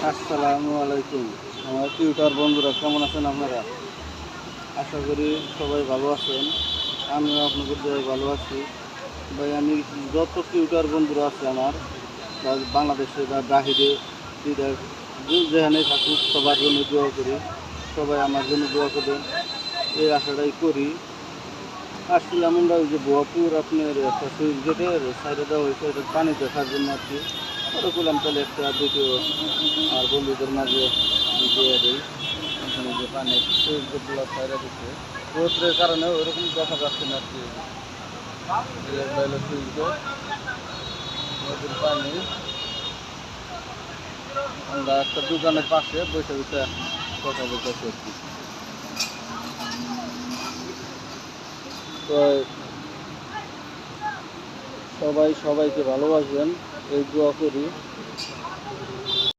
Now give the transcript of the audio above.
আসসালামু আলাইকুম। আমার টিউটার বন্ধুরা কেমন আছেন আপনারা? আশা করি সবাই ভালো আছেন। আমিও আপনাদের দয়ায় ভালো আছি। ভাই আমি যত টিউটার বন্ধুরা আছে আমার বা বাংলাদেশে বা বাহিরে বিদেশ যেখানে থাকুক সবার জন্য দোয়া করি। সবাই আমার জন্য দোয়া করবেন এই আশাটাই করি। আসছিলাম আমরা ওই যে ভুয়াপুর আপনার একটা সুইচ গেটের সাইডে দেওয়া হয়েছে এটা পানি দেখার জন্য আর কি। ওটা করলাম তাহলে একটা ভিডিও আর বন্ধুদের মাঝে দিয়ে দিই। এখানে যে পানির সুইচ গেটগুলো সাইডে দিচ্ছে রোদ্রের কারণে ওইরকম দেখা যাচ্ছে না আর কি। সুইচ গেট নদীর পানি আমরা একটা দোকানের পাশে বসে বসে কথা বলতেছি আর কি। তো সবাই সবাইকে ভালোবাসবেন এই দোয়া করি।